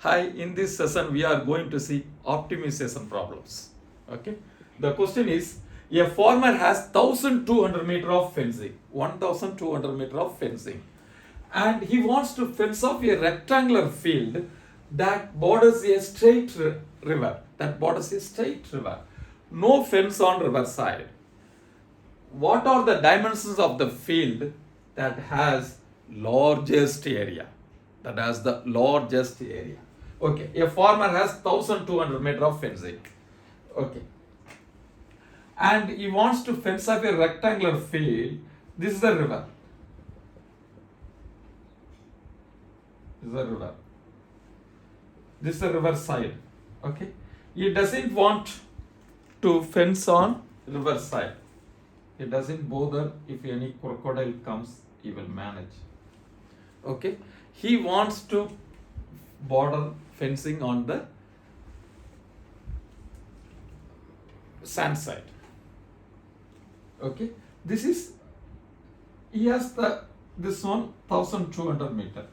Hi, in this session we are going to see optimization problems. Okay. The question is, a farmer has 1200 meter of fencing, 1200 meter of fencing, and he wants to fence off a rectangular field that borders a straight river. No fence on river side. What are the dimensions of the field that has largest area? That has the largest area. Okay, a farmer has 1200 meter of fencing. Okay, and he wants to fence up a rectangular field. This is the river. This is the river side. Okay, he doesn't want to fence on river side. He doesn't bother if any crocodile comes, he will manage. Okay, he wants to border fencing on the sand side. Okay, he has this one 1200 meter,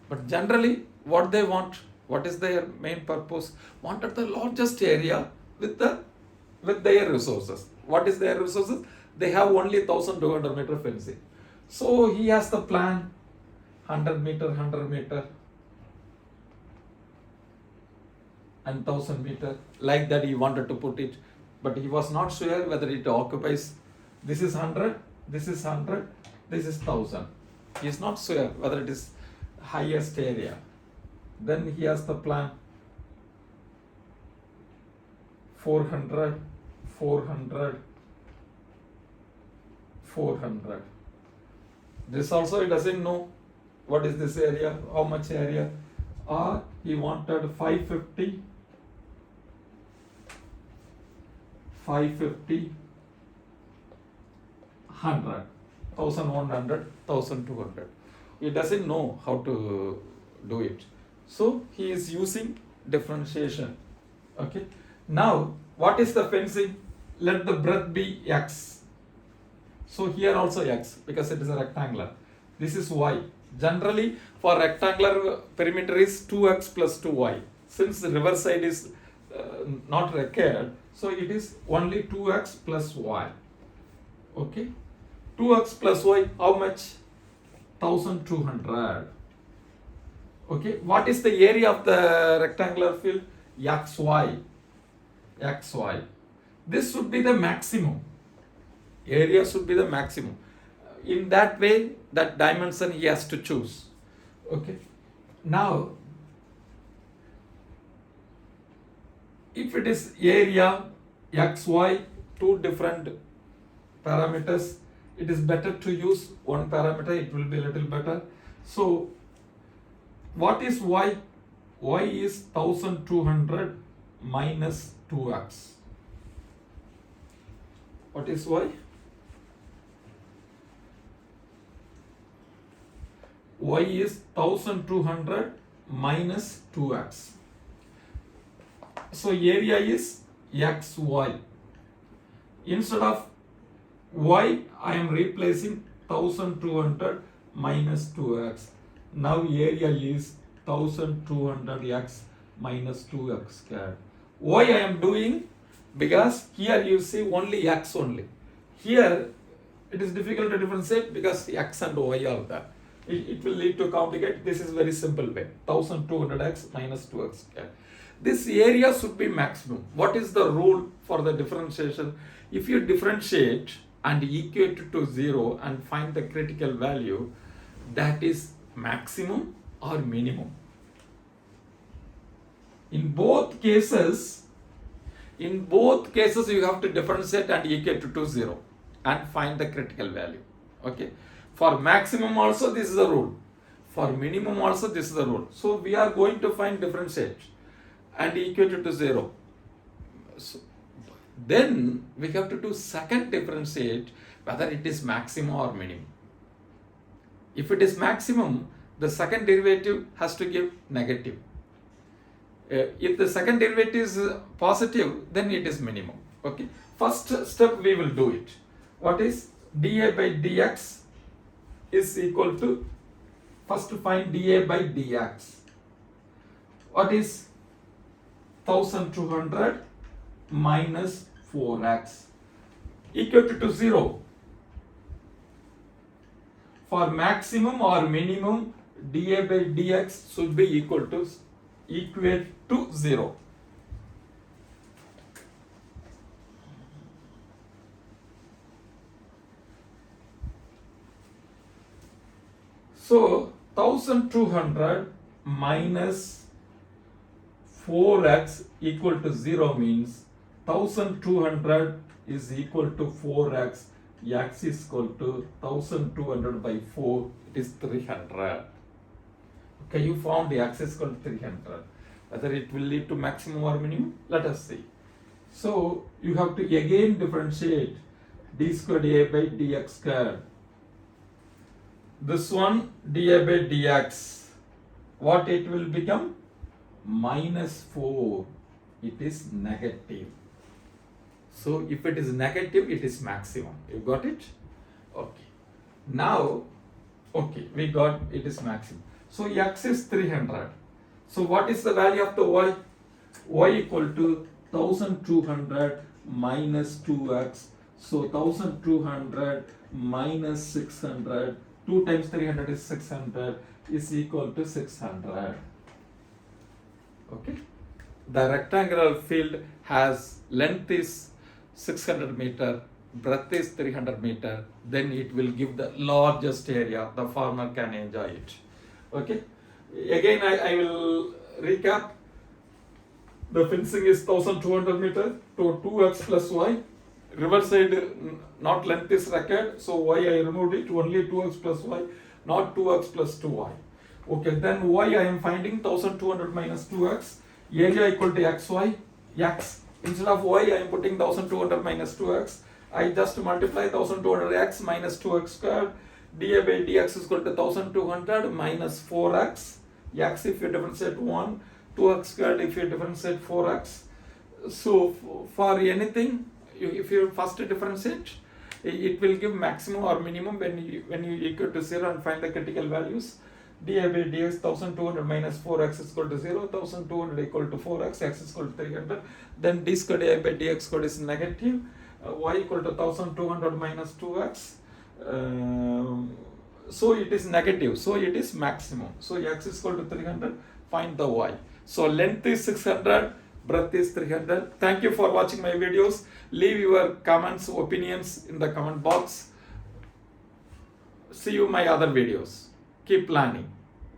but generally what they want, what is their main purpose? Wanted the largest area with their resources. What is their resources? They have only 1200 meter fencing. So he has the plan 100 meter, and 1000 meter, like that he wanted to put it, but he was not sure whether it occupies. This is 100, this is 100, this is 1000. He is not sure whether it is highest area. Then he has the plan 400, 400, 400. This also he doesn't know what is this area, how much area. Or he wanted 550, 550, 100, 1100, 1200. He doesn't know how to do it. So he is using differentiation. Okay. Now, what is the fencing? Let the breadth be x. So here also x, because it is a rectangular. This is y. Generally, for rectangular perimeter is 2x plus 2y. Since the river side is not required, so it is only 2x plus y. Okay, 2x plus y, how much? 1200. Okay, what is the area of the rectangular field? xy. This should be the maximum. Area should be the maximum. In that way, that dimension he has to choose. Okay. Now, if it is area xy, two different parameters, it is better to use one parameter. It will be a little better. So, what is y? Y is 1200 minus 2x. What is y? Y is 1200 minus 2x. So area is xy. Instead of y, I am replacing 1200 minus 2x. Now area is 1200x minus 2x squared. Why I am doing? Because here you see only x only. Here it is difficult to differentiate because x and y are there. It will lead to complicate. This is very simple way. 1200x minus 2x squared. This area should be maximum. What is the rule for the differentiation? If you differentiate and equate it to 0 and find the critical value, that is maximum or minimum. In both cases you have to differentiate and equate it to 0 and find the critical value. Okay. For maximum also this is the rule. For minimum also this is the rule. So we are going to find differentiate and equate it to 0. So then we have to do second differentiate whether it is maximum or minimum. If it is maximum, the second derivative has to give negative. If the second derivative is positive, then it is minimum. Okay. First step we will do it. What is dA by dx is equal to, first find dA by dx. What is 1200 minus 4x equal to 0? For maximum or minimum, dA by dx should be equal to 0. So 1200 minus 4x equal to 0 means 1200 is equal to 4x. X is equal to 1200 by 4, it is 300. Okay, you found the x is equal to 300. Whether it will lead to maximum or minimum, let us see. So you have to again differentiate d squared a by dx squared. This one dA by dx, what it will become? Minus 4. It is negative. So if it is negative, it is maximum. You got it? Okay. Now, okay, we got it is maximum. So x is 300. So what is the value of the y? Y equal to 1200 minus 2x. So 1200 minus 600. 2 times 300 is 600 is equal to 600. Okay. The rectangular field has length is 600 meter, breadth is 300 meter, then it will give the largest area. The farmer can enjoy it. Okay. Again, I will recap. The fencing is 1200 meter to 2x plus y. Reverse side, not length is required, so y I removed it, only 2x plus y, not 2x plus 2y. Okay, then y I am finding 1200 minus 2x, area equal to xy, x. Instead of y I am putting 1200 minus 2x, I just multiply 1200x minus 2x squared, dA by dx is equal to 1200 minus 4x, x if you differentiate 1, 2x squared if you differentiate 4x. So for anything, if you first differentiate, it will give maximum or minimum when you equal to 0 and find the critical values. dA by dx 1200 minus 4x is equal to 0, 1200 equal to 4x, x is equal to 300. Then d squared dA by dx squared is negative, y equal to 1200 minus 2x. So it is negative, so it is maximum. So x is equal to 300, find the y. So length is 600, breadth is 300. Thank you for watching my videos. Leave your comments, opinions in the comment box. See you my other videos. Keep learning.